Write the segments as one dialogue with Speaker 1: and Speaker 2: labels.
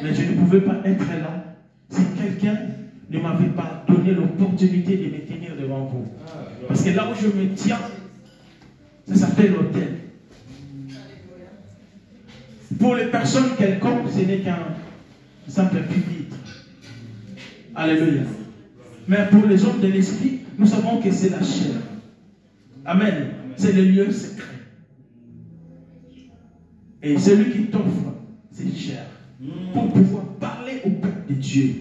Speaker 1: Mais je ne pouvais pas être là si quelqu'un ne m'avait pas donné l'opportunité de me tenir devant vous. Parce que là où je me tiens, ça s'appelle l'autel. Pour les personnes quelconques, ce n'est qu'un simple pupitre. Alléluia. Mais pour les hommes de l'esprit, nous savons que c'est la chair. Amen. C'est le lieu secret. Et celui qui t'offre, c'est la chair. Pour pouvoir parler au peuple de Dieu.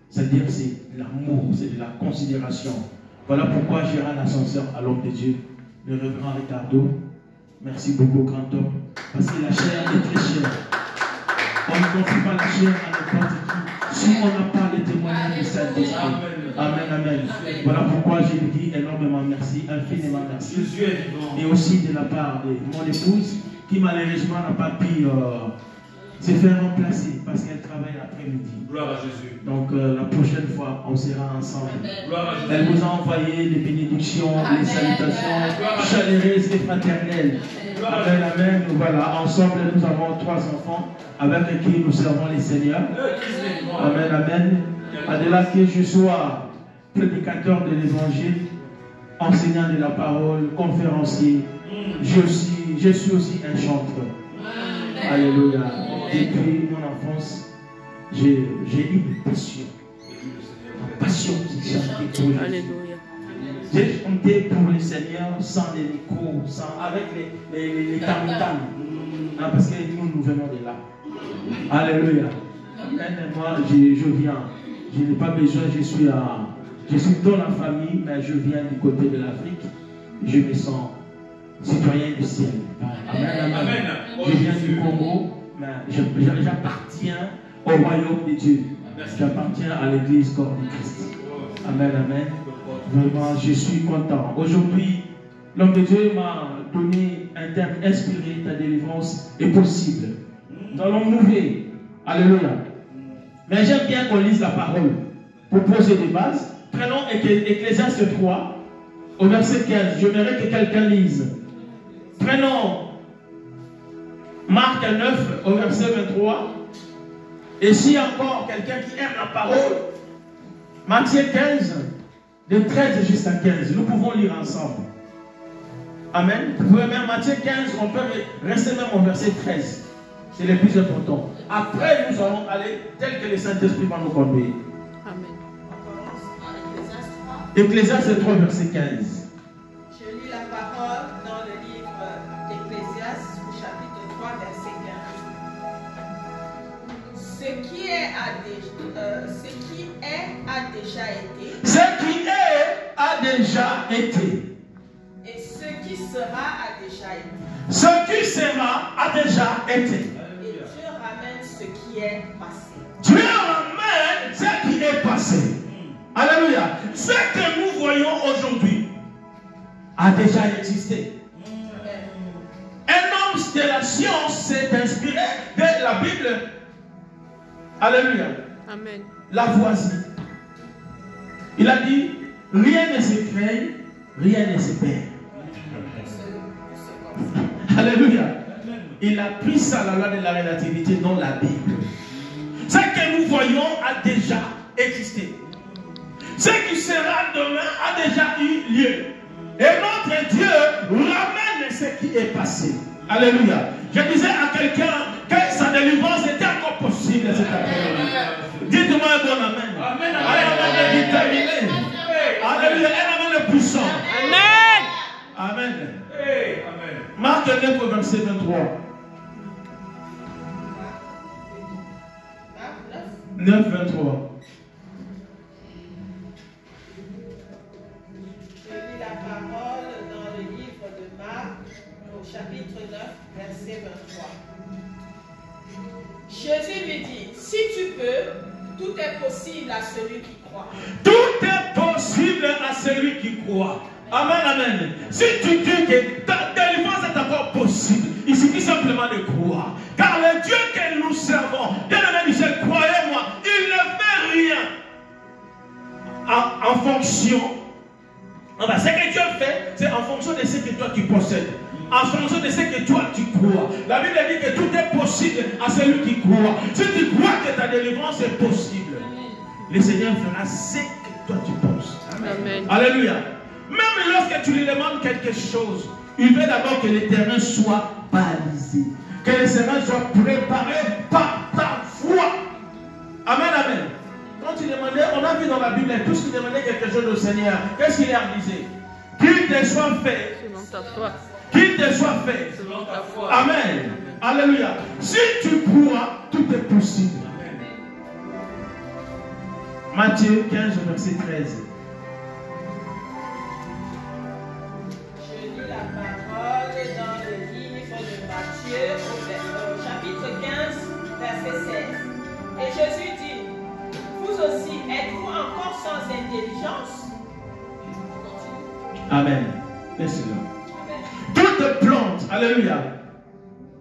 Speaker 1: C'est-à-dire c'est l'amour, c'est de la considération. Voilà pourquoi j'ai rends l'ascenseur à l'homme de Dieu, le révérend Ricardo. Merci beaucoup, grand homme. Parce que la chair est très chère. On ne confie pas la chair à n'importe qui. Si on n'a pas le témoignage du Saint-Esprit. Amen, amen. Voilà pourquoi je lui dis énormément merci, infiniment merci. Et aussi de la part de mon épouse, qui malheureusement n'a pas pu se faire remplacer parce qu'elle travaille l'après-midi.
Speaker 2: Gloire à Jésus.
Speaker 1: Donc la prochaine fois, on sera ensemble. Elle vous a envoyé les bénédictions, les salutations chaleureuses et fraternelles. Amen, amen. Voilà, ensemble, nous avons 3 enfants avec qui nous servons les Seigneurs. Amen, amen. Au-delà que je sois prédicateur de l'évangile, enseignant de la parole, conférencier, je suis aussi un chanteur. Alléluia. Depuis mon enfance, j'ai eu une passion. Ma passion, c'est chanter pour Jésus. J'ai chanté pour le Seigneur sans les micros, avec les tam-tams. Parce que nous venons de là. Alléluia. Moi, je viens. Je n'ai pas besoin, je suis dans la famille, mais je viens du côté de l'Afrique. Je me sens citoyen du ciel. Amen, amen. Je viens du Congo, mais j'appartiens au royaume de Dieu. J'appartiens à l'église corps du Christ. Amen, amen. Vraiment, je suis content. Aujourd'hui, l'homme de Dieu m'a donné un terme inspiré, ta délivrance est possible. Nous allons mourir. Alléluia. Mais j'aime bien qu'on lise la parole pour poser des bases. Prenons Ecclésiaste 3 au verset 15. J'aimerais que quelqu'un lise. Prenons Marc 9 au verset 23. Et si encore quelqu'un qui aime la parole, Matthieu 15, de 13 jusqu'à 15. Nous pouvons lire ensemble. Amen. Vous pouvez même Matthieu 15, on peut rester même au verset 13. C'est le plus important. Après, nous allons aller tel que le Saint-Esprit va nous conduire.
Speaker 3: Amen.
Speaker 1: Ecclésiaste 3, verset 15.
Speaker 4: Je lis la parole dans le livre d'Ecclésiaste, chapitre 3, verset 15. Ce qui est a déjà été.
Speaker 1: Ce qui est a déjà été.
Speaker 4: Et ce qui sera a déjà été.
Speaker 1: Ce qui sera a déjà été.
Speaker 4: Et Dieu ramène ce qui est passé.
Speaker 1: Dieu ramène ce qui est passé. Alléluia. Ce que nous voyons aujourd'hui a déjà existé. Un homme de la science s'est inspiré de la Bible. Alléluia.
Speaker 3: Amen.
Speaker 1: Lavoisier. Il a dit, rien ne se crée, rien ne se perd. Alléluia. Il a pris ça, la loi de la relativité, dans la Bible. Ce que nous voyons a déjà existé. Ce qui sera demain a déjà eu lieu. Et notre Dieu ramène ce qui est passé. Alléluia. Je disais à quelqu'un que sa délivrance était encore possible cette après-midi. Dites-moi un bon amen. Amen. Amen est déterminé. Alléluia. Un amen puissant.
Speaker 3: Amen.
Speaker 1: Amen.
Speaker 2: Amen.
Speaker 1: Marc 9 au verset 23. 9, 23.
Speaker 4: Je lis la parole dans le livre de Marc, au chapitre 9, verset 23. Jésus lui dit, si tu peux, tout est possible à celui qui croit.
Speaker 1: Tout est possible à celui qui croit. Amen, amen. Si tu dis que ta délivrance est encore possible, il suffit simplement de croire. Car le Dieu que nous servons, bien-aimé Michel, croyez-moi, il ne fait rien en fonction. Ce que Dieu fait, c'est en fonction de ce que toi tu possèdes. En fonction de ce que toi tu crois. La Bible dit que tout est possible à celui qui croit. Si tu crois que ta délivrance est possible, le Seigneur fera ce que toi tu penses.
Speaker 3: Amen.
Speaker 1: Alléluia. Même lorsque tu lui demandes quelque chose, il veut d'abord que le terrain soit balisé. Que le terrain soit préparé par ta foi. Amen, amen. Quand il demandait, on a vu dans la Bible, tout ce qui demandait quelque chose au Seigneur, qu'est-ce qu'il leur disait? Qu'il te soit fait.
Speaker 3: Selon ta foi.
Speaker 1: Qu'il te soit fait.
Speaker 3: Selon ta foi.
Speaker 1: Amen. Alléluia. Si tu crois, tout est possible. Matthieu 15, verset 13.
Speaker 4: Je lis la parole dans le livre de Matthieu, au chapitre 15, verset 16. Et Jésus dit, vous aussi, êtes-vous encore sans intelligence?
Speaker 1: Amen. Laissez-le. Toute plante, alléluia,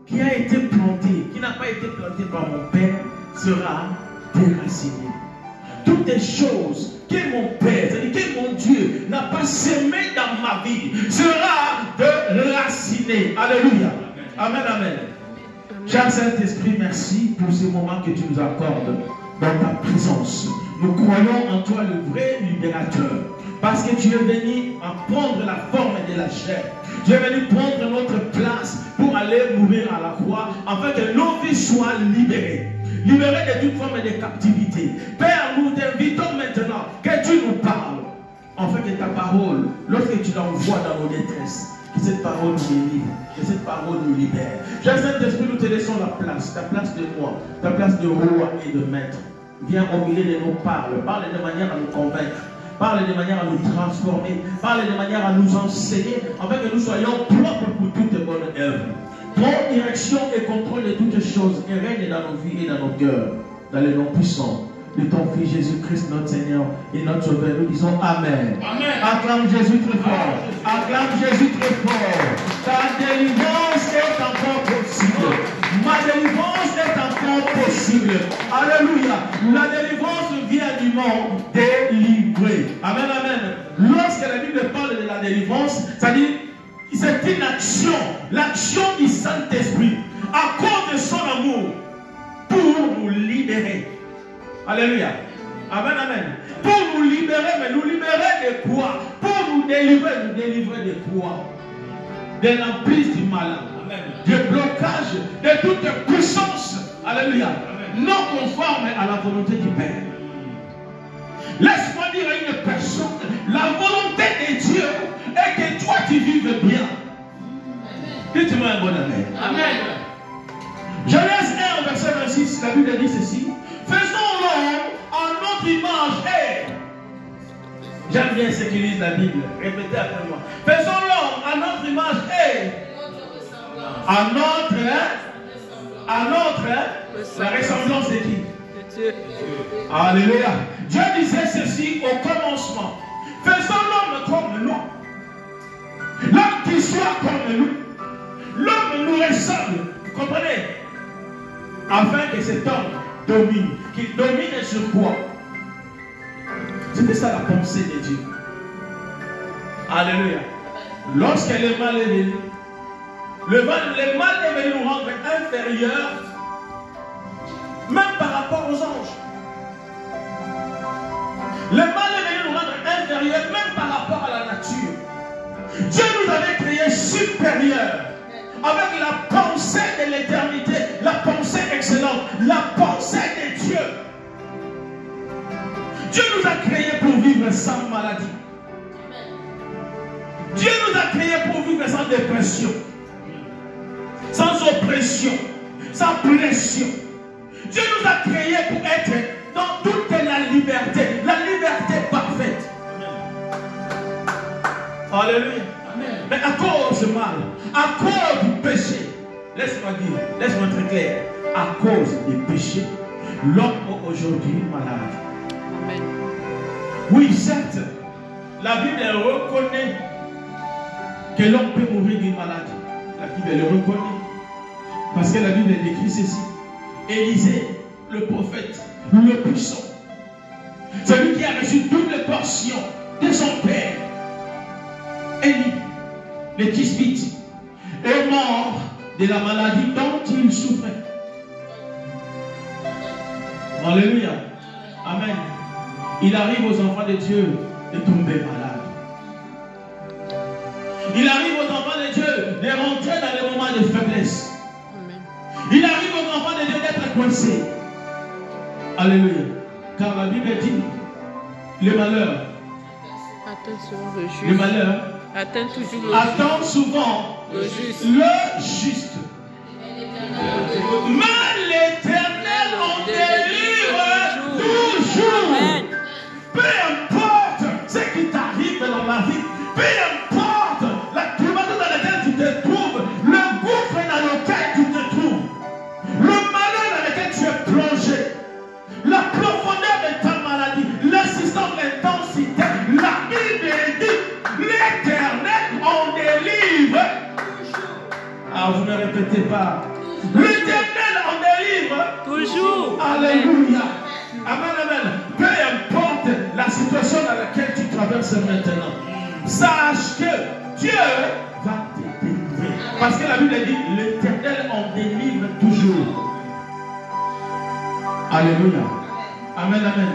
Speaker 1: qui a été plantée, qui n'a pas été plantée par mon Père, sera déracinée. Toutes les choses que mon Père, c'est-à-dire que mon Dieu n'a pas semé dans ma vie, sera déracinée. Alléluia. Amen, amen. Cher Saint-Esprit, merci pour ces moments que tu nous accordes dans ta présence. Nous croyons en toi, le vrai libérateur. Parce que tu es venu à prendre la forme de la chair. Tu es venu prendre notre place pour aller mourir à la croix, afin que nos vies soient libérées. Libérées de toute forme de captivité. Père, nous t'invitons maintenant que tu nous parles. Afin que ta parole, lorsque tu l'envoies dans nos détresses, que cette parole nous délivre, que cette parole nous libère. Cher Saint-Esprit, nous te laissons la place, ta place de moi, ta place de roi et de maître. Viens au milieu de nos paroles, parle de manière à nous convaincre. Parle de manière à nous transformer. Parle de manière à nous enseigner, afin que nous soyons propres pour toute bonne œuvre. Prends direction et contrôle de toutes choses et règne dans nos vies et dans nos cœurs. Dans le nom puissant de ton Fils Jésus-Christ, notre Seigneur et notre Sauveur. Nous disons Amen.
Speaker 2: Amen.
Speaker 1: Acclame Jésus très fort. Acclame Jésus très fort. Ta délivrance est encore possible. Ma délivrance est encore possible. Alléluia. La délivrance vient du mot délivré. Amen, amen. Lorsque la Bible parle de la délivrance, ça dit c'est une action. L'action du Saint-Esprit à cause de son amour pour nous libérer. Alléluia. Amen, amen. Pour nous libérer, mais nous libérer de quoi? Pour nous délivrer de quoi? De l'emprise du malin, du blocage de toute puissance. Alléluia. Non conforme à la volonté du Père. Laisse-moi dire à une personne, la volonté de Dieu est que toi tu vives bien. Dites-moi un bon amen.
Speaker 3: Amen.
Speaker 1: Genèse 1, verset 26, la Bible dit ceci. Faisons l'homme en notre image. J'aime bien ce qu'il dit la Bible. Répétez après moi. Faisons l'homme en notre image la ressemblance de qui?
Speaker 3: Dieu.
Speaker 1: Alléluia. Dieu disait ceci au commencement. Faisons l'homme comme nous. L'homme qui soit comme nous. L'homme nous ressemble. Vous comprenez? Afin que cet homme domine. Qu'il domine sur quoi? C'était ça la pensée de Dieu. Alléluia. Lorsque le mal est venu, le mal est venu nous rendre inférieurs, même par rapport aux anges. Le mal est venu nous rendre inférieurs, même par rapport à la nature. Dieu nous avait créés supérieurs, avec la pensée de l'éternité, la pensée excellente, la pensée de Dieu. Dieu nous a créés pour vivre sans maladie. Dieu nous a créés pour vivre sans dépression, sans oppression, sans pression. Dieu nous a créés pour être dans toute la liberté parfaite. Alléluia. Mais à cause du mal, à cause du péché, laisse-moi dire, laisse-moi être clair, à cause du péché, l'homme est aujourd'hui malade.
Speaker 3: Amen.
Speaker 1: Oui, certes, la Bible reconnaît que l'homme peut mourir d'une maladie. La Bible le reconnaît. Parce que la Bible décrit ceci. Élisée, le prophète, le puissant, celui qui a reçu double portion de son père, Élie, le Tisbite, est mort de la maladie dont il souffrait. Alléluia. Amen. Il arrive aux enfants de Dieu de tomber malade. Il arrive aux enfants de Dieu de rentrer dans les moments de faiblesse.
Speaker 3: Amen.
Speaker 1: Il arrive aux enfants de Dieu d'être coincés. Alléluia. Car la Bible dit, le malheur, le malheur
Speaker 3: atteint toujours
Speaker 1: attend souvent
Speaker 3: le juste.
Speaker 1: le juste. Mais l'Éternel en délivre toujours.
Speaker 3: Amen.
Speaker 1: Peu importe ce qui t'arrive dans la vie, peu importe la climatique dans laquelle tu te trouves, le gouffre dans lequel tu te trouves, le malheur dans lequel tu es plongé, la profondeur de ta maladie, l'assistance, l'intensité, la Bible dit, l'Éternel en délivre. Ah, vous ne répétez pas. L'Éternel en délivre.
Speaker 3: Toujours.
Speaker 1: Alléluia. Amen, amen. Peu importe la situation dans laquelle tu traverses maintenant, sache que Dieu va te délivrer. Parce que la Bible dit, l'Éternel en délivre toujours. Alléluia. Amen, amen.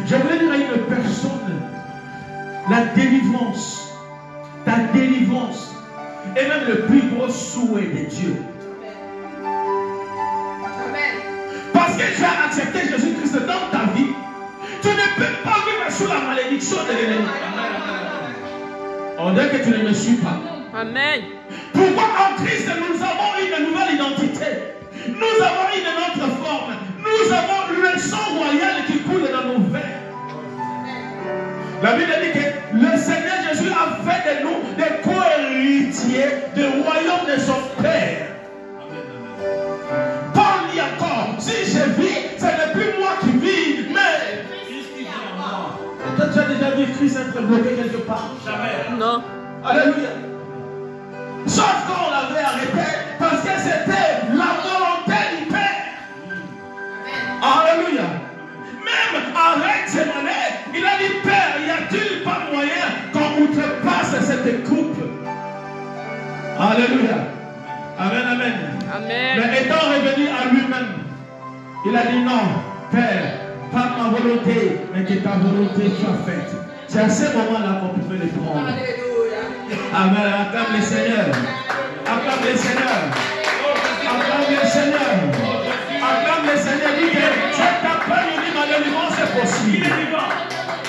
Speaker 1: Je voulais dire à une personne, la délivrance, ta délivrance est même le plus gros souhait de Dieu. Parce que tu as accepté Jésus-Christ dans ta vie, tu ne peux pas vivre sous la malédiction de l'ennemi. On dirait que tu ne me suis pas.
Speaker 3: Amen.
Speaker 1: Pourquoi en Christ nous avons une nouvelle identité? Nous avons une autre forme. Nous avons le sang royal qui coule dans nos veines. La Bible dit que le Seigneur Jésus a fait de nous des co-héritiers du royaume de son Père. Paul dit encore, si je vis, ce n'est plus moi qui vis, mais Christ qui vit en moi. Peut-être tu as déjà vu Christ être bloqué quelque part. Jamais.
Speaker 3: Non.
Speaker 1: Alléluia. Sauf qu'on l'avait arrêté parce que c'était la volonté du Père. Alléluia. Même avec ses manières, il a dit, Père, y a-t-il pas moyen qu'on outrepasse cette coupe? Alléluia. Amen, amen.
Speaker 3: Amen.
Speaker 1: Mais étant revenu à lui-même, il a dit non, Père, pas ma volonté, mais que ta volonté soit faite. C'est à ce moment-là qu'on peut le prendre. Amen. Acclame le Seigneur. Acclame le Seigneur. Acclame le Seigneur. Acclame le Seigneur. Dis que c'est ta peur, il dit ma délivrance est possible.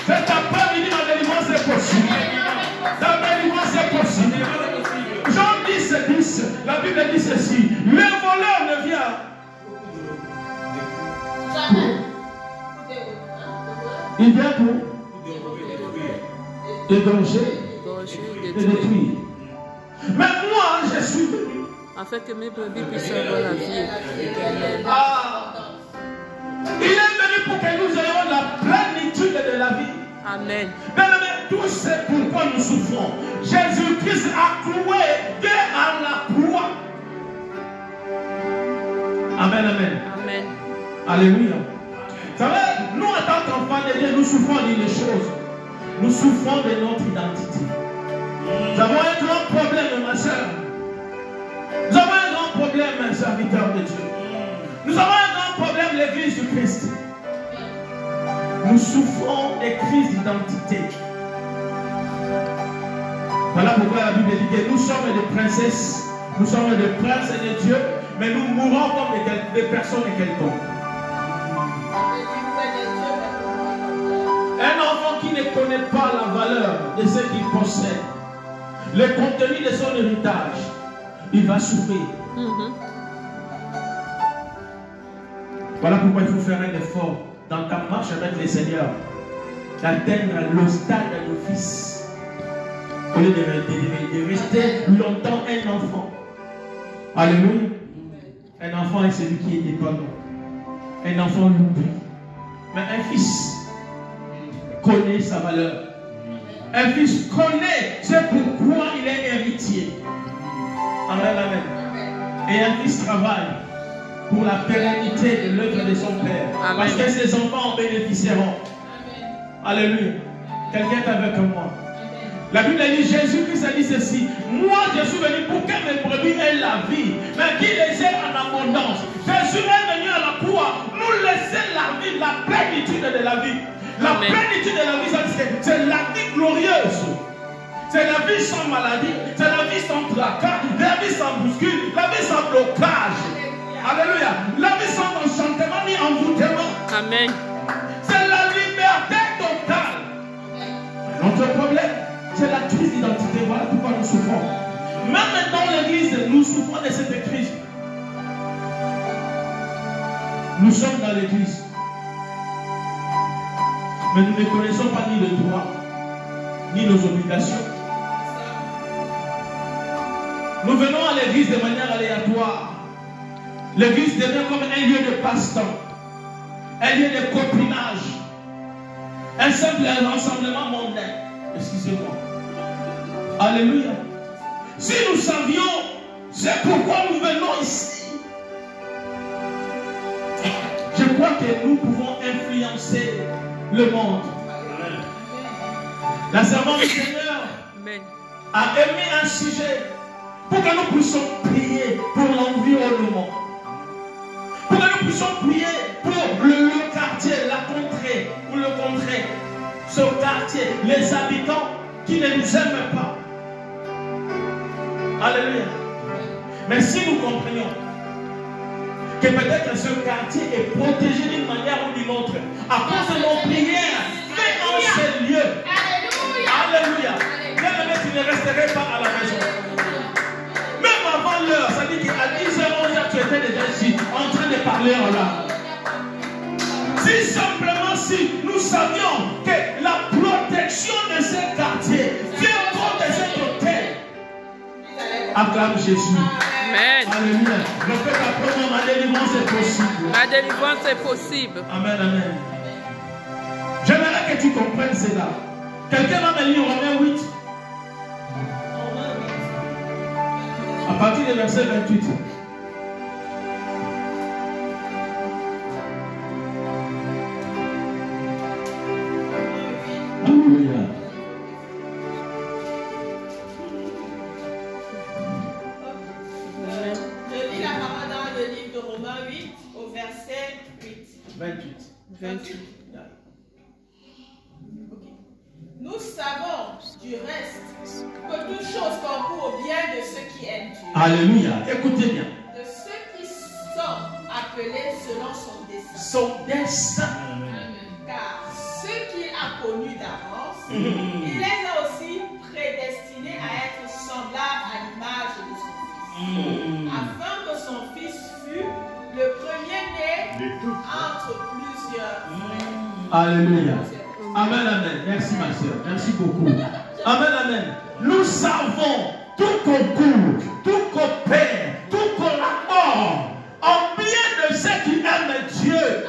Speaker 1: C'est ta peur, il dit ma délivrance est possible. Ta délivrance est possible. Jean 10, la Bible dit ceci. Le voleur ne vient. Il vient pour dégorger et détruire. Mais moi, je suis venu
Speaker 3: afin que mes brebis puissent avoir la vie éternelle.
Speaker 1: Il est venu pour que nous ayons la plénitude de la vie.
Speaker 3: Amen.
Speaker 1: Bien-aimés, tout c'est pourquoi nous souffrons. Jésus-Christ a cloué Dieu à la croix. Amen, amen.
Speaker 3: Amen.
Speaker 1: Alléluia. Vous savez, nous en tant qu'enfants de Dieu, nous souffrons d'une chose. Nous souffrons de notre identité. Nous avons un grand problème, ma soeur. Nous avons un grand problème, serviteur de Dieu. Nous avons un grand problème, l'Église du Christ. Nous souffrons des crises d'identité. Voilà pourquoi la Bible dit que nous sommes des princesses, nous sommes des princes de Dieu, mais nous mourons comme des personnes quelconques. Un enfant qui ne connaît pas la valeur de ce qu'il possède, le contenu de son héritage, il va souffrir. Voilà pourquoi il faut faire un effort dans ta marche avec le Seigneur, d'atteindre le stade de fils, au lieu de rester longtemps un enfant. Alléluia. Un enfant est celui qui est dépendant. Un enfant l'oublie. Mais un fils connaît sa valeur. Un fils connaît ce pourquoi il est héritier. Amen, amen. Et un fils travaille pour la pérennité de l'œuvre de son Père. Amen. Parce que ses enfants en bénéficieront. Amen. Alléluia. Quelqu'un est avec moi. La Bible dit, Jésus-Christ a dit ceci. Moi, je suis venu pour que mes brebis aient la vie, mais qu'il les ait en abondance. Jésus est venu à la croix nous laisser la vie, la plénitude de la vie. La plénitude de la vie, c'est la vie glorieuse. C'est la vie sans maladie, c'est la vie sans tracas, la vie sans bouscule, la vie sans blocage. Alléluia. La vie sans enchantement ni envoûtement.
Speaker 3: Amen.
Speaker 1: C'est la liberté totale. Notre problème, c'est la crise d'identité. Voilà pourquoi nous souffrons. Même dans l'église, nous souffrons de cette crise. Nous sommes dans l'église. Mais nous ne connaissons pas ni le droit, ni nos obligations. Nous venons à l'église de manière aléatoire. L'église devient comme un lieu de passe-temps, un lieu de copinage, un simple rassemblement mondain. Excusez-moi. Alléluia. Si nous savions, c'est pourquoi nous venons ici. Je crois que nous pouvons influencer le monde. La servante du Seigneur a émis un sujet pour que nous puissions prier pour l'environnement. Pour que nous puissions prier pour le quartier, la contrée, ou le contrée, ce quartier, les habitants qui ne nous aiment pas. Alléluia. Mais si nous comprenions que peut-être ce quartier est protégé d'une manière ou d'une autre, à cause de nos prières faites en ce lieu. Alléluia. Bien-aimé, tu ne resterais pas à la maison. Même avant l'heure, ça dit qu'à 10h, 11h, tu étais déjà ici, en train de parler en langue. Si simplement si nous savions que la protection de ce quartier vient contre cet hôtel, acclame Jésus.
Speaker 3: Amen.
Speaker 1: Alléluia. Le fait qu'après moi, ma délivrance est possible.
Speaker 3: Ma délivrance est possible.
Speaker 1: Amen, amen. J'aimerais que tu comprennes cela. Quelqu'un va me lire Romains 8. À partir du verset 28. Alléluia.
Speaker 4: Je lis la parole dans le livre de Romains 8 au verset 8.
Speaker 1: 28.
Speaker 4: Okay. Nous savons du reste que toute chose concourt au bien de ceux qui aiment Dieu.
Speaker 1: Alléluia. Écoutez bien.
Speaker 4: De ceux qui sont appelés selon son dessein.
Speaker 1: Son dessein.
Speaker 4: Car ceux qu'il a connus d'avance, il les a aussi prédestinés à être semblables à l'image de son Fils. Afin que son Fils fût le premier-né entre plusieurs frères.
Speaker 1: Alléluia. Amen, amen. Merci ma soeur. Merci beaucoup. Amen, amen. Nous savons, tout concourt, tout coopère, tout collabore en bien de ceux qui aiment Dieu.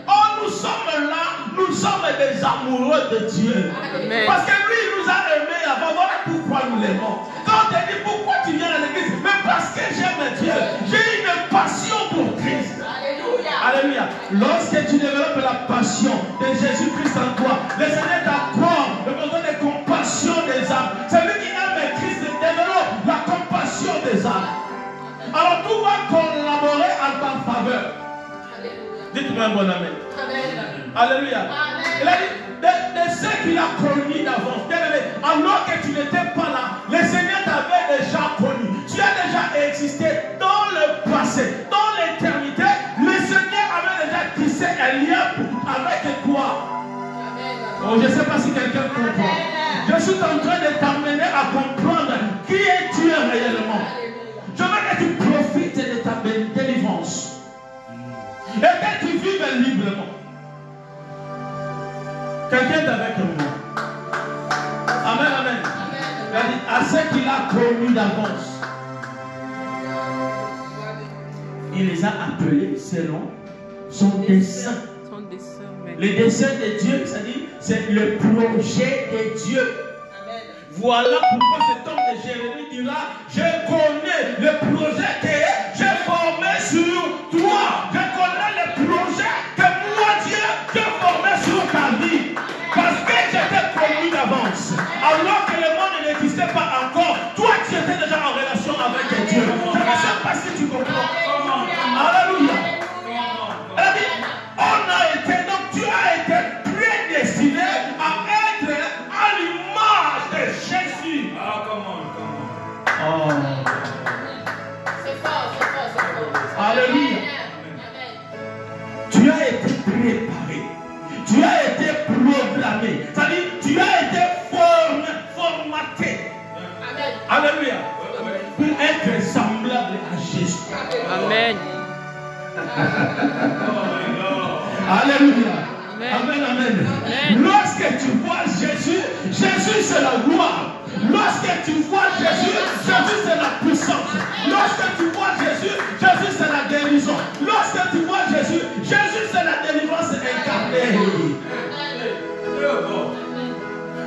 Speaker 1: Oh, nous sommes là, nous sommes des amoureux de Dieu.
Speaker 3: Amen.
Speaker 1: Parce que lui, il nous a aimés avant. Voilà pourquoi nous l'aimons. Quand on dit pourquoi tu viens à l'église, mais parce que j'aime Dieu. J'ai une passion pour Christ.
Speaker 4: Alléluia.
Speaker 1: Alléluia. Lorsque tu développes la passion de Jésus-Christ en toi, le Seigneur t'accorde le besoin de compassion des âmes. Celui qui aime Christ développe la compassion des âmes. Alors tout va collaborer en ta faveur. Dites-moi un bon amen. Alléluia. Il a dit de ceux qu'il a connus d'avance. Alors que tu n'étais pas là, le Seigneur t'avait déjà connu. Tu as déjà existé dans le passé, dans l'éternité. Le Seigneur avait déjà tissé un lien avec toi. Oh, je ne sais pas si quelqu'un comprend. Je suis en train de t'amener à comprendre qui est Dieu réellement. Je veux que tu profites de ta délivrance. Et que tu vives librement. Quelqu'un est avec moi. Amen, amen. Il a dit à ceux qu'il a connus d'avance, il les a appelés selon son dessein. Le dessein de Dieu, c'est-à-dire c'est le projet de Dieu. Voilà pourquoi cet homme de Jérémie dira: je connais le projet que j'ai formé sur toi. Je connais le projet que moi, Dieu, j'ai formé sur ta vie. Parce que j'étais connu d'avance. Alors que le Tu as été préparé. Tu as été programmé. C'est-à-dire, tu as été formaté. Alléluia. Pour être semblable à Jésus.
Speaker 3: Amen.
Speaker 1: Alléluia.
Speaker 3: Amen.
Speaker 1: Amen, amen.
Speaker 3: Amen.
Speaker 1: Lorsque tu vois Jésus, Jésus c'est la gloire. Lorsque tu vois Jésus, Jésus c'est la puissance. Lorsque tu vois Jésus, Jésus c'est la guérison. Lorsque tu vois Jésus, Jésus c'est la délivrance incarnée.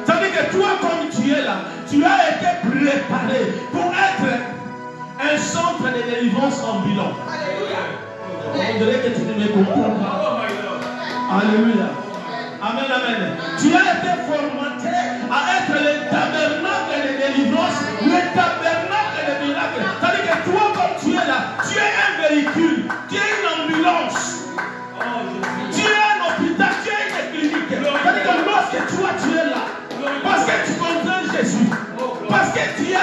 Speaker 1: Ça veut dire que toi, comme tu es là, tu as été préparé pour être un centre de délivrance ambulant. On dirait que tu ne me comprends pas. Alléluia. Amen, amen. Tu as été formaté à être le tabernacle de délivrance, le tabernacle de miracle. C'est-à-dire que toi, comme tu es là, tu es un véhicule, tu es une ambulance, tu es un hôpital, tu es une clinique. C'est-à-dire que lorsque toi, tu es là, parce que tu comprends Jésus, parce que tu es.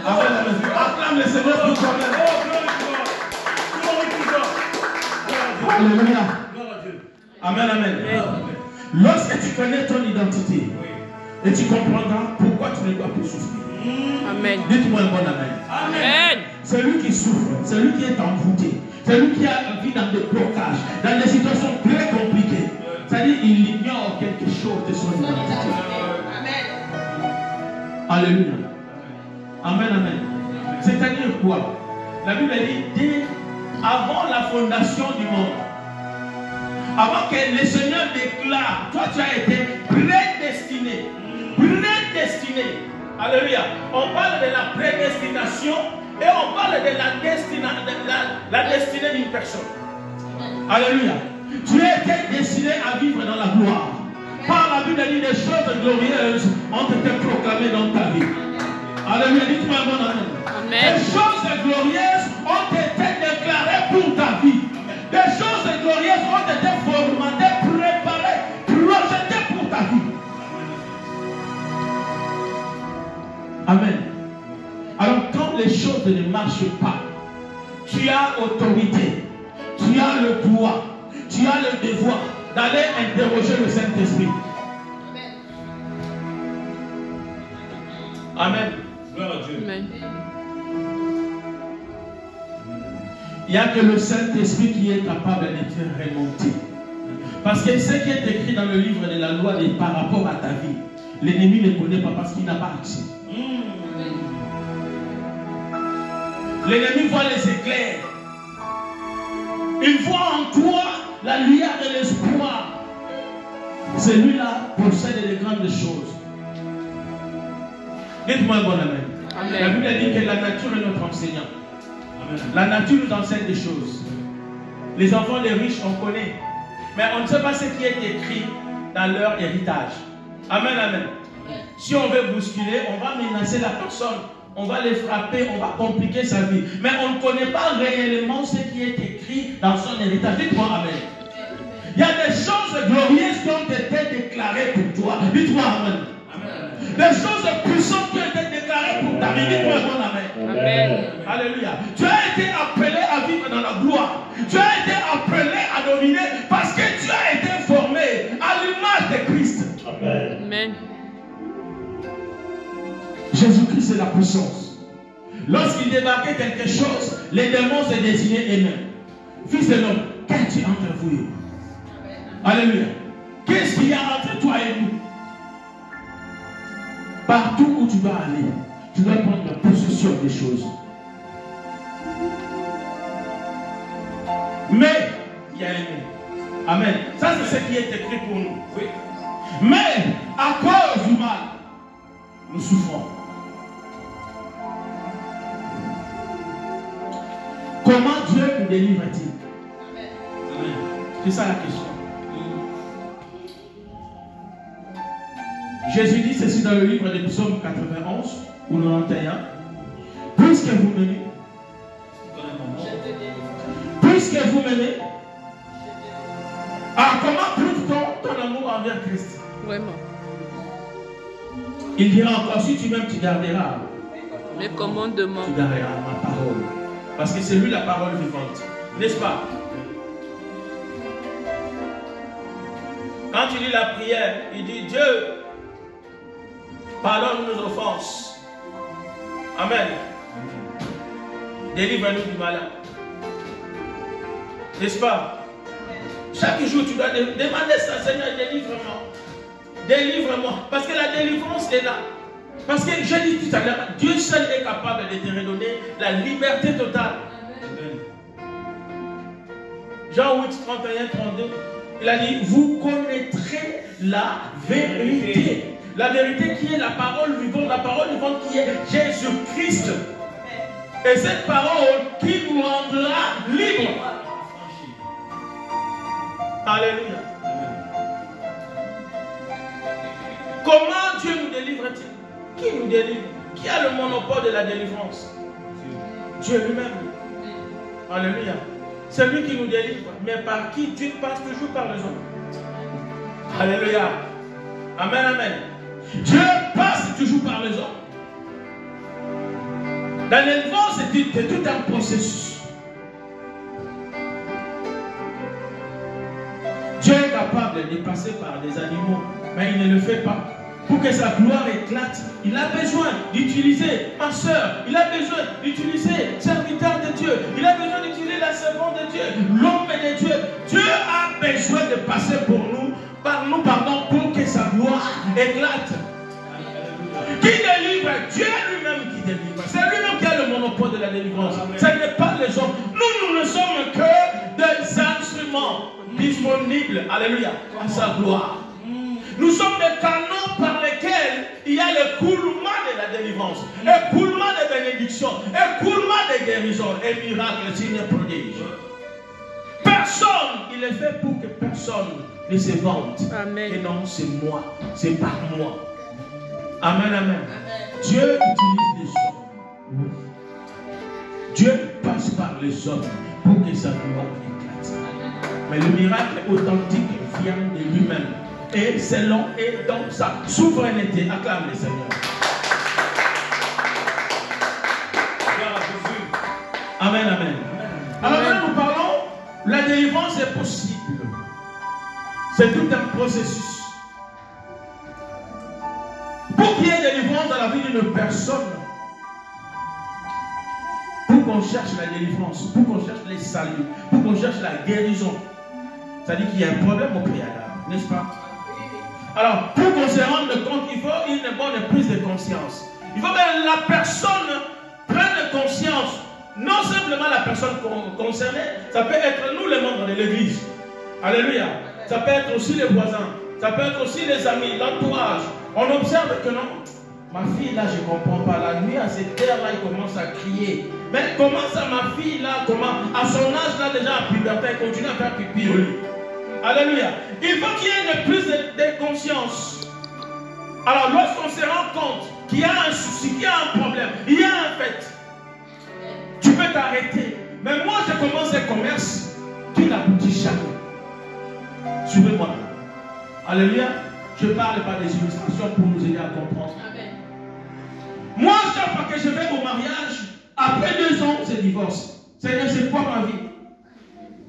Speaker 1: Amen, amen. Acclame le Seigneur pour toi-même. Alléluia. Amen, amen. Lorsque tu connais ton identité et tu comprendras pourquoi tu ne dois plus souffrir.
Speaker 3: Amen.
Speaker 1: Dites-moi un bon amen.
Speaker 3: Amen.
Speaker 1: C'est lui qui souffre, c'est lui qui est envoûté, c'est lui qui a vie dans des blocages, dans des situations très compliquées. C'est-à-dire qu'il ignore quelque chose de son identité. Alléluia. Amen, amen. C'est-à-dire quoi? La Bible dit, dès avant la fondation du monde, avant que le Seigneur déclare, toi tu as été prédestiné. Prédestiné. Alléluia. On parle de la prédestination et on parle de la destinée d'une personne. Alléluia. Tu as été destiné à vivre dans la gloire. Par la Bible dit, des choses glorieuses ont été proclamées dans ta vie. Alléluia. Dites-moi un bon amen. Des choses glorieuses ont été déclarées pour ta vie. Des choses glorieuses ont été formatées, préparées, projetées pour ta vie. Amen. Alors quand les choses ne marchent pas, tu as autorité, tu as le droit, tu as le devoir d'aller interroger le Saint-Esprit. Amen. Gloire à Dieu. Amen. Il n'y a que le Saint-Esprit qui est capable de te faire remonter. Parce que ce qui est écrit dans le livre de la loi par rapport à ta vie, l'ennemi ne connaît pas parce qu'il n'a pas accès. L'ennemi voit les éclairs. Il voit en toi la lumière de l'espoir. Celui-là possède les grandes choses. Dites-moi un bon amen. Amen. La Bible dit que la nature est notre enseignant. Amen. La nature nous enseigne des choses. Les enfants des riches, on connaît. Mais on ne sait pas ce qui est écrit dans leur héritage. Amen, amen. Si on veut bousculer, on va menacer la personne. On va les frapper, on va compliquer sa vie. Mais on ne connaît pas réellement ce qui est écrit dans son héritage. Dites-moi amen. Il y a des choses glorieuses qui ont été déclarées pour toi. Dites-moi amen. Des choses puissantes qui ont été déclarées pour ta vie. Dites-moi bon amen. Amen. Alléluia. Tu as été appelé à vivre dans la gloire. Tu as été appelé à dominer parce que tu as été formé à l'image de Christ. Amen. Amen. Jésus-Christ c'est la puissance. Lorsqu'il débarquait quelque chose, les démons se désignaient eux-mêmes. Fils de l'homme, qu'as-tu entre vous et moi? Alléluia. Qu'est-ce qu'il y a entre toi et nous? Partout où tu vas aller, tu dois prendre possession des choses. Mais, il y a un mais. Amen. Ça, c'est ce qui est écrit pour nous. Oui. Mais, à cause du mal, nous souffrons. Comment Dieu nous délivre-t-il? Amen. C'est ça la question. Jésus dit ceci dans le livre de Psaume 91 ou 91. Puisque vous m'aimez, puisque vous m'aimez, alors comment prouve-t-on ton amour envers Christ?
Speaker 3: Vraiment.
Speaker 1: Il dira encore, si tu m'aimes, tu garderas
Speaker 3: mes commandements.
Speaker 1: Tu garderas ma parole. Parce que c'est lui la parole vivante. N'est-ce pas? Quand tu lis la prière, il dit Dieu, pardonne nos offenses. Amen. Délivre-nous du malin. N'est-ce pas? Chaque jour, tu dois demander ça, Seigneur, délivre-moi. Délivre-moi. Parce que la délivrance est là. Parce que je dis tout à l'heure, Dieu seul est capable de te redonner la liberté totale. Jean 8, 31, 32, il a dit, vous connaîtrez la vérité. La vérité qui est la parole vivante qui est Jésus-Christ. Et cette parole qui nous rendra libre. Alléluia. Comment Dieu nous délivre-t-il? Qui nous délivre? Qui a le monopole de la délivrance? Dieu lui-même. Alléluia. C'est lui qui nous délivre. Mais par qui? Dieu passe toujours par les hommes. Alléluia. Amen, amen. Dieu passe toujours par les hommes. Dans la délivrance, c'est tout un processus. Dieu est capable de passer par des animaux, mais il ne le fait pas. Pour que sa gloire éclate, il a besoin d'utiliser ma soeur, il a besoin d'utiliser serviteur de Dieu, il a besoin d'utiliser la servante de Dieu, l'homme de Dieu. Dieu a besoin de passer par nous, pour que sa gloire éclate. Qui délivre? Dieu lui-même qui délivre. C'est lui-même qui a le monopole de la délivrance. Ce n'est pas les hommes. Nous ne sommes que des instruments disponibles, alléluia, à sa gloire. Nous sommes des canaux par lesquels il y a l'écoulement de la délivrance, écoulement de bénédiction, écoulement de guérison et miracles, signes et prodiges. Personne, il est fait pour que personne ne se vante.
Speaker 3: Amen.
Speaker 1: Et non, c'est moi, c'est par moi. Amen, amen. Dieu utilise les hommes. Dieu passe par les hommes pour que sa gloire éclate. Mais le miracle authentique vient de lui-même. Et selon et dans sa souveraineté. Acclame le Seigneur. Amen, amen. Alors maintenant nous parlons, la délivrance est possible. C'est tout un processus. Pour qu'il y ait délivrance dans la vie d'une personne, pour qu'on cherche la délivrance, pour qu'on cherche les saluts, pour qu'on cherche la guérison, c'est-à-dire qu'il y a un problème au préalable, n'est-ce pas? Alors, pour qu'on se rende compte, il faut une bonne prise de conscience. Il faut que la personne prenne conscience, non simplement la personne concernée, ça peut être nous les membres de l'église. Alléluia. Ça peut être aussi les voisins, ça peut être aussi les amis, l'entourage. On observe que non, ma fille là, je ne comprends pas. La nuit à cette heure-là, il commence à crier. Mais comment ça, ma fille là, comment, à son âge là, déjà à puberté, elle continue à faire pipi au lit. Alléluia. Il faut qu'il y ait une prise de conscience. Alors, lorsqu'on se rend compte qu'il y a un souci, qu'il y a un problème, il y a un fait, tu peux t'arrêter. Mais moi, je commence un commerce qui n'aboutit jamais. Suivez-moi. Alléluia. Je parle par des illustrations pour nous aider à comprendre. Amen. Moi, chaque fois que je vais au mariage, après 2 ans, c'est divorce. C'est quoi ma vie?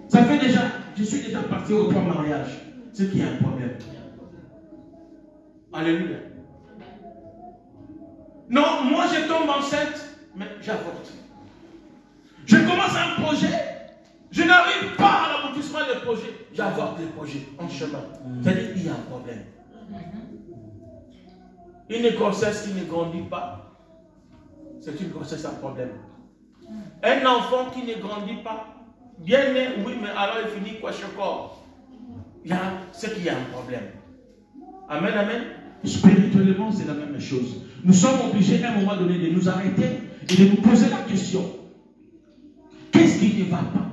Speaker 1: Ça fait déjà, je suis déjà parti aux 3 mariages. C'est qu'il y a un problème. Alléluia. Non, moi je tombe enceinte, mais j'avorte. Je commence un projet, je n'arrive pas à l'aboutissement du projet, j'avorte le projet en chemin. C'est-à-dire qu'il y a un problème. Une grossesse qui ne grandit pas, c'est une grossesse à problème. Un enfant qui ne grandit pas, bien né, oui, mais alors il finit quoi chez corps? C'est qu'il y a un problème. Amen, amen. Spirituellement, c'est la même chose. Nous sommes obligés à un moment donné de nous arrêter et de nous poser la question. Qu'est-ce qui ne va pas?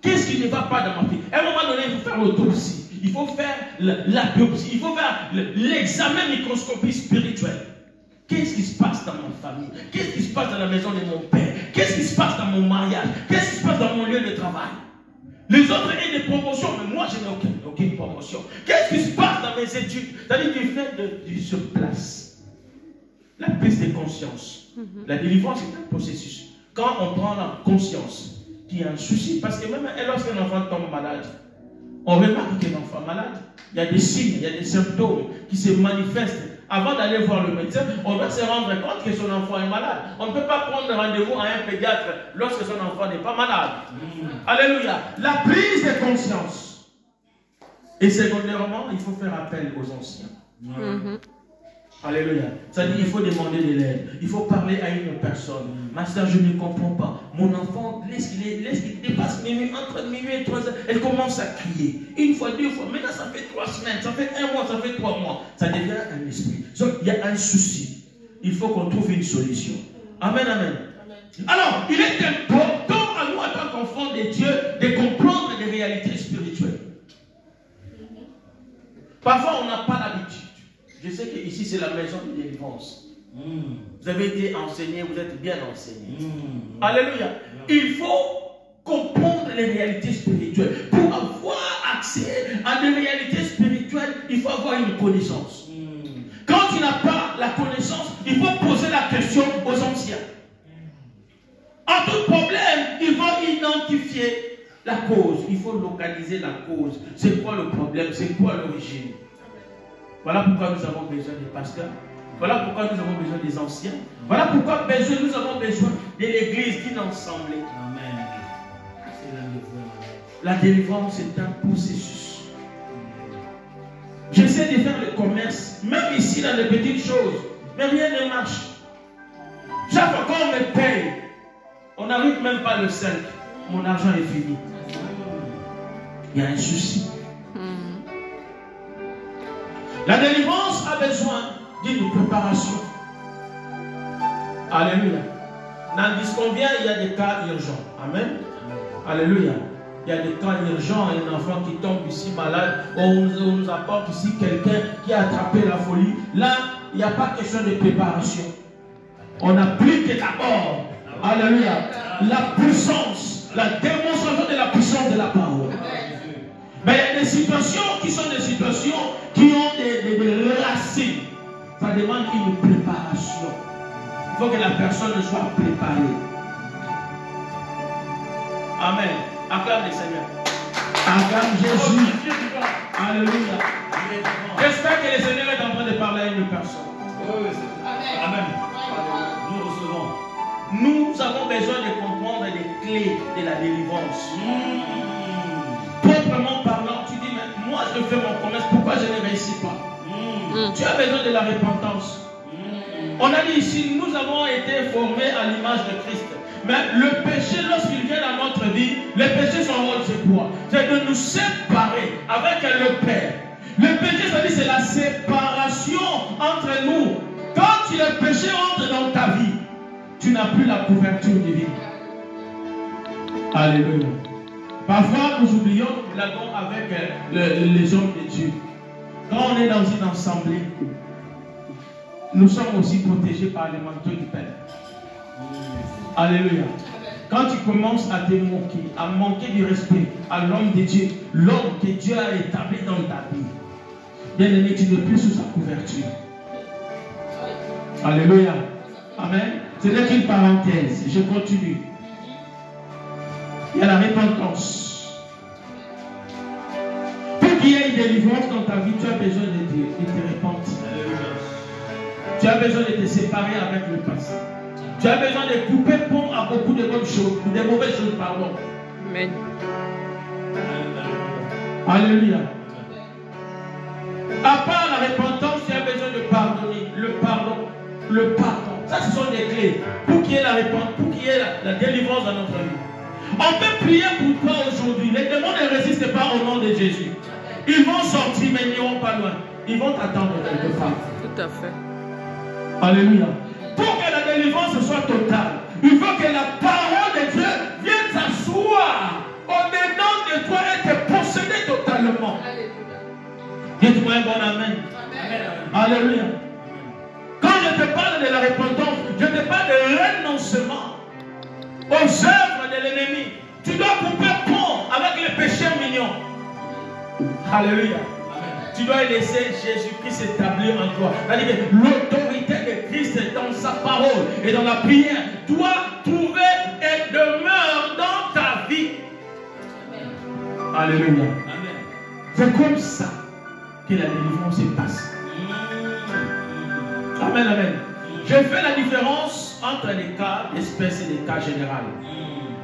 Speaker 1: Qu'est-ce qui ne va pas dans ma vie? À un moment donné, il faut faire l'autopsie. Il faut faire la biopsie. Il faut faire l'examen microscopique spirituel. Qu'est-ce qui se passe dans ma famille? Qu'est-ce qui se passe dans la maison de mon père? Qu'est-ce qui se passe dans mon mariage? Qu'est-ce qui se passe dans mon lieu de travail? Les autres ont des promotions, mais moi je n'ai aucune promotion. Qu'est-ce qui se passe dans mes études? C'est-à-dire qu'il fait de sur place. La prise de conscience. La délivrance est un processus. Quand on prend la conscience qu'il y a un souci. Parce que même lorsqu'un enfant tombe malade, on remarque qu'un enfant malade, il y a des signes, il y a des symptômes qui se manifestent. Avant d'aller voir le médecin, on doit se rendre compte que son enfant est malade. On ne peut pas prendre rendez-vous à un pédiatre lorsque son enfant n'est pas malade. Alléluia. La prise de conscience. Et secondairement, il faut faire appel aux anciens. Alléluia. C'est-à-dire qu'il faut demander de l'aide. Il faut parler à une personne. Ma soeur, je ne comprends pas. Mon enfant, laisse qu'il dépasse entre minuit et 3 heures. Elle commence à crier. Une fois, deux fois. Maintenant, ça fait 3 semaines. Ça fait 1 mois. Ça fait 3 mois. Ça devient un esprit. Donc, il y a un souci. Il faut qu'on trouve une solution. Amen, amen. Alors, il est important à nous, en tant qu'enfants de Dieu, de comprendre des réalités spirituelles. Parfois, on n'a pas l'habitude. Je sais qu'ici, c'est la maison de délivrance. Vous avez été enseigné, vous êtes bien enseigné. Alléluia. Il faut comprendre les réalités spirituelles. Pour avoir accès à des réalités spirituelles, il faut avoir une connaissance. Quand tu n'as pas la connaissance, il faut poser la question aux anciens. En tout problème, ils vont identifier la cause. Il faut localiser la cause. C'est quoi le problème? C'est quoi l'origine? Voilà pourquoi nous avons besoin des pasteurs. Voilà pourquoi nous avons besoin des anciens. Voilà pourquoi nous avons besoin de l'église d'une assemblée. Amen. La délivrance est un processus. J'essaie de faire le commerce, même ici dans les petites choses, mais rien ne marche. Chaque fois qu'on me paye, on n'arrive même pas le 5. Mon argent est fini. Il y a un souci. La délivrance a besoin d'une préparation. Alléluia. Dans ce qu'on vient, il y a des cas urgents. Amen. Alléluia. Il y a des cas urgents, un enfant qui tombe ici malade, on nous apporte ici quelqu'un qui a attrapé la folie. Là, il n'y a pas question de préparation. On applique d'abord, alléluia, la puissance, la démonstration de la puissance de la parole. Mais il y a des situations qui sont des situations qui ont des racines. Ça demande une préparation. Il faut que la personne soit préparée. Amen. Acclame le Seigneur. Acclame Jésus. Alléluia. J'espère que le Seigneur est en train de parler à une personne. Amen. Nous recevons. Nous avons besoin de comprendre les clés de la délivrance. Proprement parlant, tu dis, mais moi je fais mon commerce, pourquoi je ne réussis pas? Tu as besoin de la repentance. On a dit ici, nous avons été formés à l'image de Christ. Mais le péché, lorsqu'il vient dans notre vie, le péché, son rôle, c'est quoi? C'est de nous séparer avec le Père. Le péché, ça dit, c'est la séparation entre nous. Quand le péché entre dans ta vie, tu n'as plus la couverture divine. Alléluia. Parfois, nous oublions, nous blaguons avec les hommes de Dieu. Quand on est dans une assemblée, nous sommes aussi protégés par le manteau du Père. Alléluia. Quand tu commences à te moquer, à manquer du respect à l'homme de Dieu, l'homme que Dieu a établi dans ta vie, bien aimé, tu n'es plus sous sa couverture. Alléluia. Amen. Ce n'est qu'une parenthèse. Je continue. Il y a la repentance. Pour qu'il y ait une délivrance dans ta vie, tu as besoin de te repentir. Tu as besoin de te séparer avec le passé. Tu as besoin de couper pont à beaucoup de bonnes choses, de mauvaises choses, pardon. Amen. Alléluia. À part la repentance, tu as besoin de pardonner. Le pardon. Le pardon. Ça, ce sont des clés pour qu'il y ait la repentance, pour qu'il y ait la délivrance dans notre vie. On peut prier pour toi aujourd'hui. Les démons ne résistent pas au nom de Jésus. Ils vont sortir, mais ils n'iront pas loin. Ils vont t'attendre quelque part.
Speaker 3: Tout à fait.
Speaker 1: Alléluia. Pour que la délivrance soit totale, il faut que la parole de Dieu vienne s'asseoir au-dedans de toi et te posséder totalement. Dites-moi un bon amen. Alléluia. Quand je te parle de la repentance, je te parle de renoncement aux œuvres de l'ennemi. Tu dois couper pont avec les péchés mignons. Alléluia. Tu dois laisser Jésus-Christ s'établir en toi. C'est-à-dire que l'autorité de Christ dans sa parole et dans la prière doit trouver et demeure dans ta vie. Alléluia.
Speaker 2: Amen.
Speaker 1: C'est comme ça que la délivrance se passe. Amen, amen. Je fais la différence entre les cas d'espèce et les cas généraux.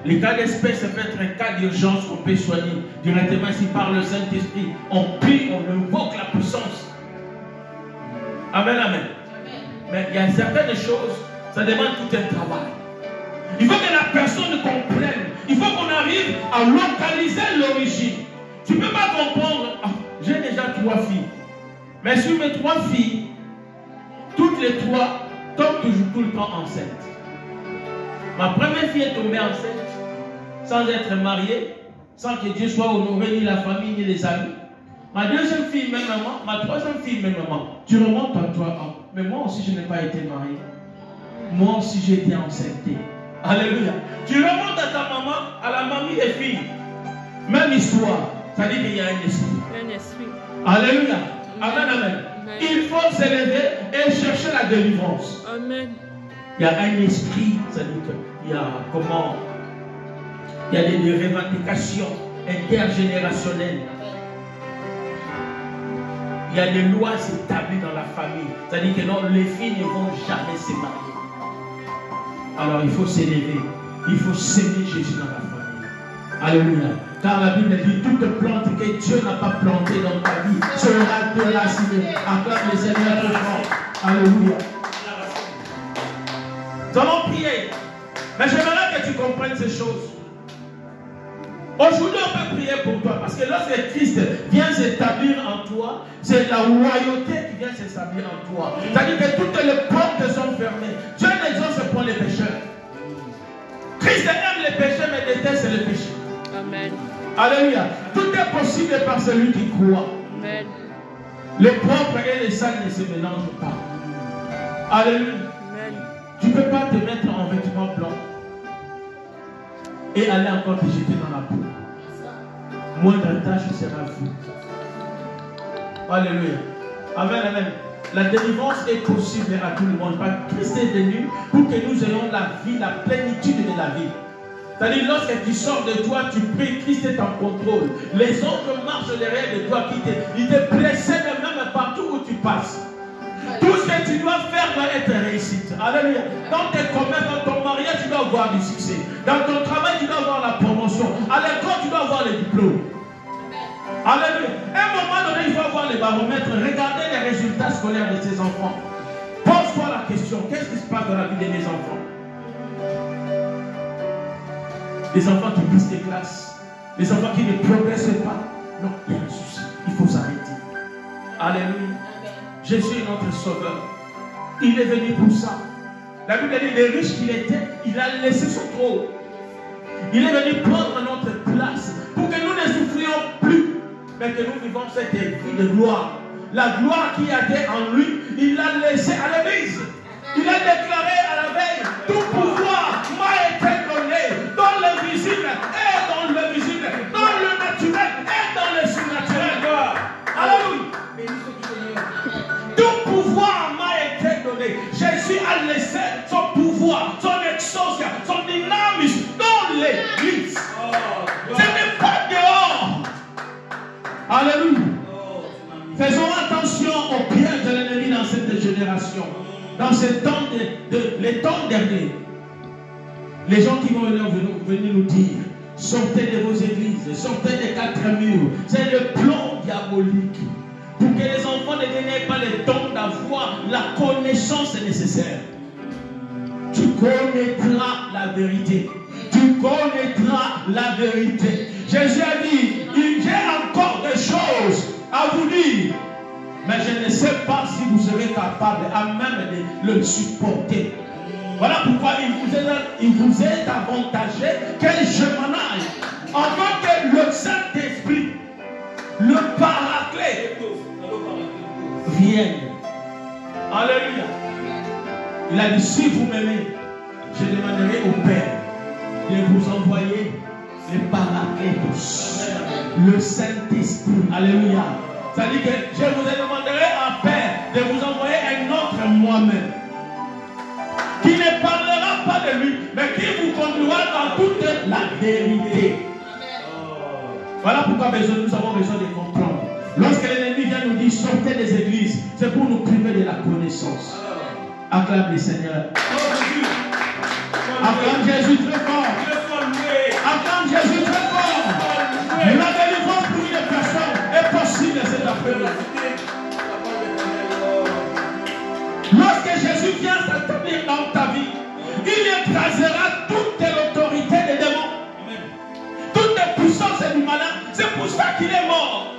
Speaker 1: Les cas d'espèce, ça peut être un cas d'urgence qu'on peut soigner directement ici par le Saint-Esprit. On prie, on invoque la puissance. Amen, amen. Mais il y a certaines choses, ça demande tout un travail. Il faut que la personne comprenne. Il faut qu'on arrive à localiser l'origine. Tu ne peux pas comprendre. Ah, j'ai déjà 3 filles. Mais sur mes 3 filles, toutes les 3 tombent toujours tout le temps enceintes. Ma première fille est tombée enceinte sans être mariée, sans que Dieu soit honoré, ni la famille, ni les amis. Ma deuxième fille, même maman. Ma troisième fille, même maman. Tu remontes à toi. Ah, mais moi aussi, je n'ai pas été mariée. Moi aussi, j'ai été enceinte. Alléluia. Tu remontes à ta maman, à la mamie des filles. Même histoire. Ça dit qu'il y a un esprit.
Speaker 3: Un esprit.
Speaker 1: Alléluia. Amen, amen. Il faut s'élever et chercher la délivrance.
Speaker 3: Amen.
Speaker 1: Il y a un esprit, ça dit qu'il y a comment? Il y a des revendications intergénérationnelles. Il y a des lois établies dans la famille. C'est-à-dire que non, les filles ne vont jamais se marier. Alors il faut s'élever. Il faut s'aimer Jésus dans la famille. Alléluia. Car la Bible dit, toute plante que Dieu n'a pas plantée dans ta vie sera déracinée. Acclame le Seigneur très fort. Alléluia. Nous allons prier. Mais j'aimerais que tu comprennes ces choses. Aujourd'hui, on peut prier pour toi. Parce que lorsque Christ vient s'établir en toi, c'est la royauté qui vient s'établir en toi. C'est-à-dire que toutes les portes sont fermées. Dieu n'exauce point les pécheurs. Christ aime les pécheurs, mais déteste les péchés.
Speaker 3: Amen.
Speaker 1: Alléluia. Tout est possible par celui qui croit.
Speaker 3: Amen.
Speaker 1: Les propres et les sales ne se mélangent pas. Alléluia.
Speaker 3: Amen.
Speaker 1: Tu ne peux pas te mettre en vêtements blancs et aller encore te jeter dans la boue. Moindre tâche sera vue. Alléluia. Amen, amen. La délivrance est possible à tout le monde. Christ est venu pour que nous ayons la vie, la plénitude de la vie. C'est-à-dire, lorsque tu sors de toi, tu pries, Christ est en contrôle. Les autres marchent derrière de toi, ils te précèdent même partout où tu passes. Tout ce que tu dois faire doit être réussite. Alléluia. Dans tes commerces, dans ton mariage, tu dois avoir du succès. Dans ton travail, tu dois avoir la promotion. À l'école, tu dois avoir les diplômes. Alléluia. À un moment donné, il faut avoir les baromètres. Regardez les résultats scolaires de ses enfants. Pose-toi la question, qu'est-ce qui se passe dans la vie de mes enfants? Les enfants qui pissent des classes, les enfants qui ne progressent pas. Non, il y a un souci. Il faut s'arrêter. Alléluia. Jésus est notre sauveur. Il est venu pour ça. La Bible dit, les riches qu'il était, il a laissé son trône. Il est venu prendre notre place pour que nous ne souffrions plus, mais que nous vivons cette vie de gloire. La gloire qui était en lui, il l'a laissé à l'église. Il a déclaré à la veille, tout pouvoir m'a été donné dans le visible et dans le visible, dans le naturel et dans le surnaturel. Alléluia. Tout pouvoir m'a été donné. Jésus a laissé son pouvoir, son exauce, son dynamisme dans l'église. Ce n'est pas dehors. Alléluia. Faisons attention aux pièges de l'ennemi dans cette génération. Dans ces temps, les temps derniers, les gens qui vont venir nous dire, sortez de vos églises, sortez des 4 murs. C'est le plan diabolique. Pour que les enfants ne n'aient pas le temps d'avoir la connaissance nécessaire. Tu connaîtras la vérité. Tu connaîtras la vérité. Jésus a dit, j'ai encore des choses à vous dire. Mais je ne sais pas si vous serez capable à même de le supporter. Voilà pourquoi il vous est avantagé que je m'en aille. Afin que le Saint-Esprit, le Paraclet, vienne. Alléluia. Il a dit, si vous m'aimez, je demanderai au Père de vous envoyer le Paraclétos, le Saint-Esprit. Alléluia. C'est-à-dire que je vous demanderai à Père de vous envoyer un autre moi-même qui ne parlera pas de lui, mais qui vous conduira dans toute la vérité. Voilà pourquoi nous avons besoin de comprendre. Lorsque l'ennemi vient nous dire sortez des églises, c'est pour nous priver de la connaissance. Acclame le Seigneur. Acclame Jésus très fort. Acclame Jésus très fort. La délivrance pour une personne est possible cet après-midi. Lorsque Jésus vient s'établir dans ta vie, il écrasera toute l'autorité des démons, toutes les puissances du malin. C'est pour ça qu'il est mort.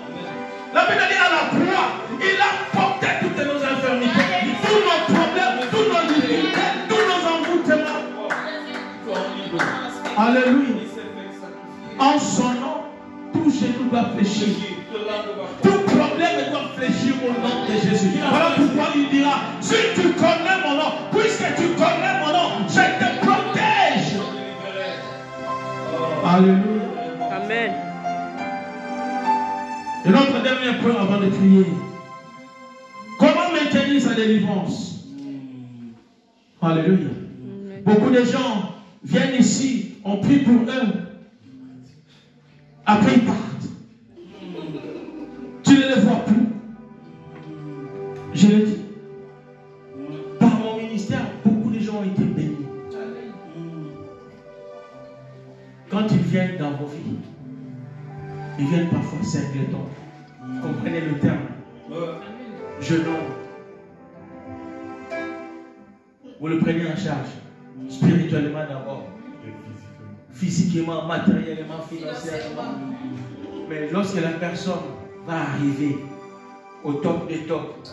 Speaker 1: La Bible dit à la croix, il a porté toutes nos infirmités, tous nos problèmes, tous nos difficultés, tous nos envoûtements. Alléluia. En son nom, tout genou doit fléchir. Tout problème doit fléchir au nom de Jésus. Voilà pourquoi il dira, si tu connais mon nom, puisque tu connais mon nom, je te protège. Alléluia.
Speaker 3: Amen.
Speaker 1: Et notre dernier point avant de prier. Comment maintenir sa délivrance? Alléluia. Beaucoup de gens viennent ici, on prie pour eux. Après ils partent. Tu ne les vois plus. Je le dis. Par mon ministère, beaucoup de gens ont été bénis. Quand ils viennent dans vos vies, ils viennent parfois singletons. Vous comprenez le terme? Jeune homme. Vous le prenez en charge. Spirituellement d'abord. Physiquement, matériellement, financièrement. Mais lorsque la personne va arriver au top des tops,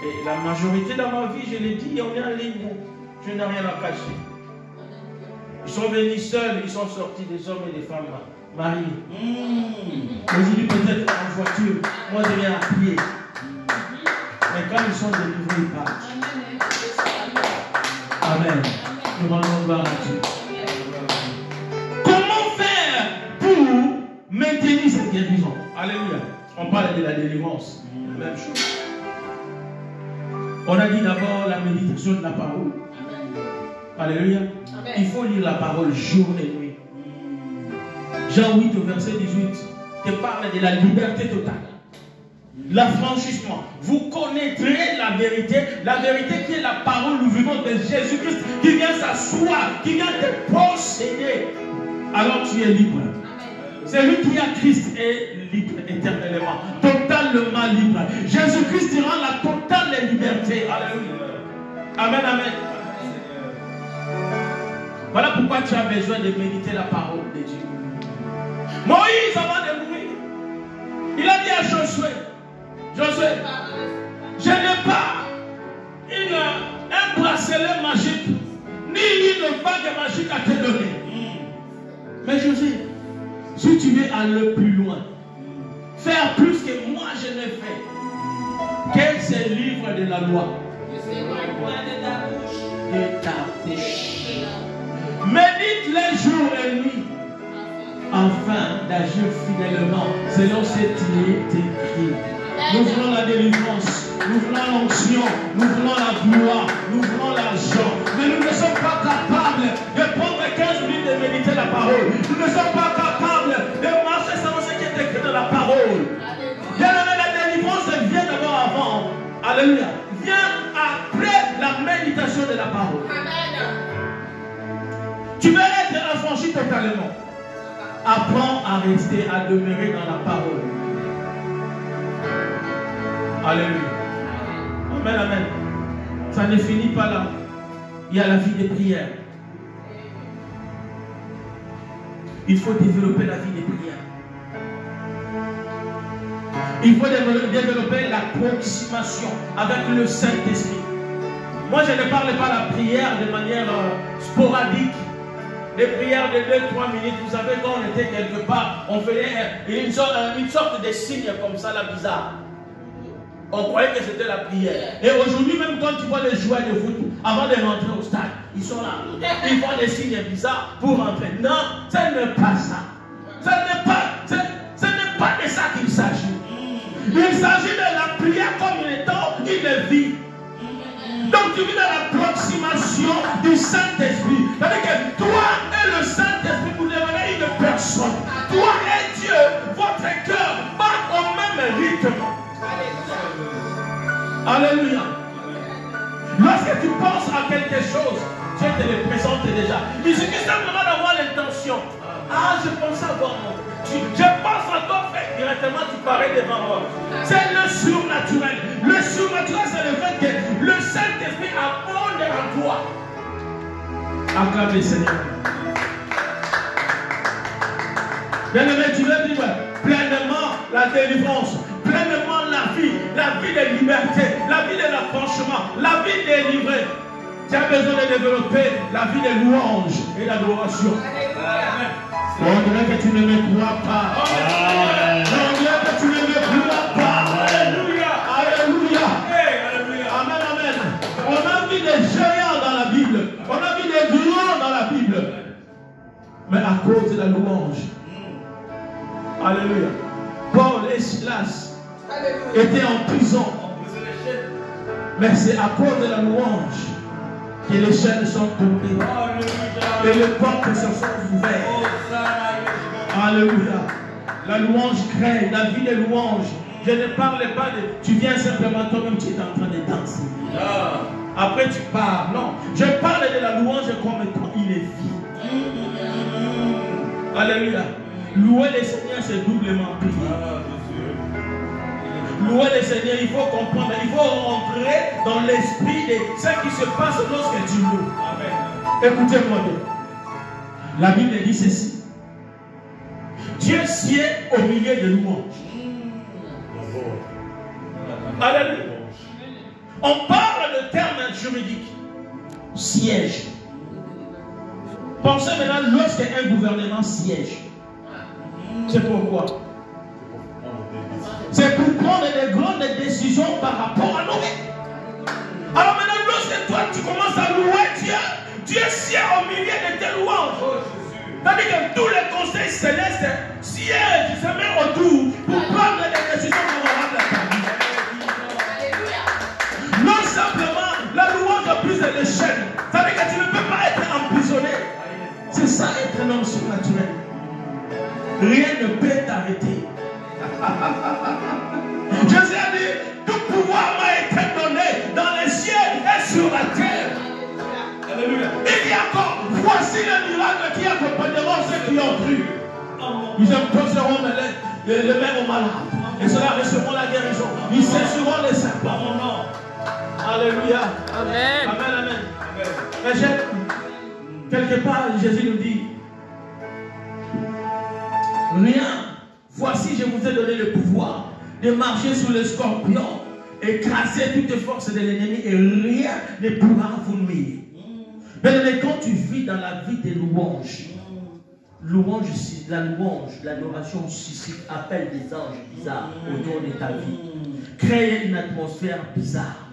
Speaker 1: et la majorité dans ma vie, je l'ai dit, on est en ligne. Je n'ai rien à cacher. Ils sont venus seuls, ils sont sortis des hommes et des femmes mariés. Aujourd'hui, peut-être en voiture, moi je viens à pied. Mais quand ils sont délivrés, ils partent. Amen. Nous rendons gloire à Dieu. Comment faire pour maintenir cette guérison? Alléluia. On parle de la délivrance. Même chose. On a dit d'abord la méditation de la parole. Alléluia. Il faut lire la parole jour et nuit. Jean 8 au verset 18 te parle de la liberté totale. L'affranchissement. Vous connaîtrez la vérité qui est la parole vivante de Jésus-Christ qui vient s'asseoir, qui vient te posséder. Alors tu es libre. Celui qui a Christ est libre éternellement, totalement libre. Jésus-Christ te rend la totale liberté. Alléluia. Amen, amen. Voilà pourquoi tu as besoin de méditer la parole de Dieu. Moïse, avant de mourir, il a dit à Josué, Josué, je n'ai pas un bracelet magique, ni une bague magique à te donner. Mais Josué, si tu veux aller plus loin, faire plus que moi je l'ai fait, quel c'est le livre de la loi? De ta bouche. Médite les jours et nuits afin d'agir fidèlement selon ce qui est écrit. Nous voulons la délivrance, nous voulons l'onction, nous voulons la gloire, nous voulons l'argent. Mais nous ne sommes pas capables de prendre 15 minutes de méditer la parole. Nous ne sommes pas capables de marcher selon ce qui est écrit dans la parole. Bien aimé, la délivrance vient d'abord avant. Alléluia. Vient après la méditation de la parole. Tu veux être affranchi totalement. Apprends à rester, à demeurer dans la parole. Alléluia. Amen, amen. Ça ne finit pas là. Il y a la vie de prière. Il faut développer la vie de prière. Il faut développer la proximation avec le Saint-Esprit. Moi, je ne parle pas la prière de manière sporadique. Les prières de 2-3 minutes, vous savez, quand on était quelque part, on faisait une sorte de signe comme ça, là, bizarre. On croyait que c'était la prière. Et aujourd'hui, même quand tu vois les joueurs de foot, avant de rentrer au stade, ils sont là. Ils font des signes bizarres pour rentrer. Non, ce n'est pas ça. Ce n'est pas de ça qu'il s'agit. Il s'agit de la prière comme il étant une vie. Donc tu vis dans la proximation du Saint-Esprit. C'est-à-dire que toi et le Saint-Esprit, vous devenez une personne. Toi et Dieu, Alléluia. Lorsque tu penses à quelque chose, Dieu te le présente déjà. Il suffit simplement d'avoir l'intention. Ah, je pense à toi. Je pense à toi, fait directement, tu parais devant moi. C'est le surnaturel. Le surnaturel, c'est le fait que le Saint-Esprit abonde en toi. Acclame le Seigneur. Bien-aimé, tu veux vivre pleinement la délivrance, pleinement la vie de liberté, la vie de l'affranchissement, la vie délivrée. Tu as besoin de développer la vie de louange et d'adoration. On dirait que tu ne me crois pas. On dirait que tu ne me crois pas. Alléluia. Alléluia. Amen, amen. On a vu des géants dans la Bible. On a vu des grands dans la Bible. Mais à cause de la louange. Alléluia. Paul et Silas étaient en prison. Mais c'est à cause de la louange que les chaînes sont tombées. Et les portes se sont ouvertes. Alléluia. La louange crée, la vie de louange. Je ne parle pas de... Tu viens simplement, toi-même, tu es en train de danser. Après, tu pars. Non. Je parle de la louange comme étant une vie. Alléluia. Louer le Seigneur, c'est doublement prier. Louer le Seigneur, il faut comprendre, il faut rentrer dans l'esprit de ce qui se passe lorsque tu loues. Écoutez-moi bien. La Bible dit ceci. Dieu sied au milieu de louanges. Alléluia. On parle de termes juridiques. Siège. Pensez maintenant lorsqu'un gouvernement siège. C'est pourquoi? C'est pour prendre des grandes décisions par rapport à nous. Alors maintenant, lorsque toi tu commences à louer Dieu, Dieu sied au milieu de tes louanges. C'est-à-dire que tous les conseils célestes siègent, se mettent autour pour prendre des décisions favorables à ta vie. Non simplement, la louange brise les chaînes. C'est-à-dire que tu ne peux pas être emprisonné. C'est ça être un homme surnaturel. Rien ne peut t'arrêter. Jésus a dit, tout pouvoir m'a été donné dans les cieux et sur la terre. Alléluia. Il dit encore, voici le miracle qui accompagneront ceux qui ont cru. Ils imposeront les mains aux malades. Et ceux-là recevront la guérison. Ils sécheront les serpents. Alléluia. Amen. Amen, amen. Mais quelque part, Jésus nous dit, rien. Voici, je vous ai donné le pouvoir de marcher sur les scorpions, écraser toutes les forces de l'ennemi et rien ne pourra vous nuire. Mais quand tu vis dans la vie des louanges, la louange, l'adoration suscite, appelle des anges bizarres autour de ta vie. Crée une atmosphère bizarre.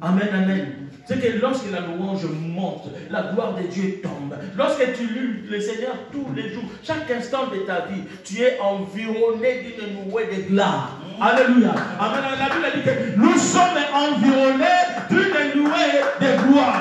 Speaker 1: Amen, amen. C'est que lorsque la louange monte, la gloire de Dieu tombe. Lorsque tu loues le Seigneur tous les jours, chaque instant de ta vie, tu es environné d'une nouée de gloire. Alléluia. Amen. La Bible dit que nous sommes environnés d'une nouée de gloire.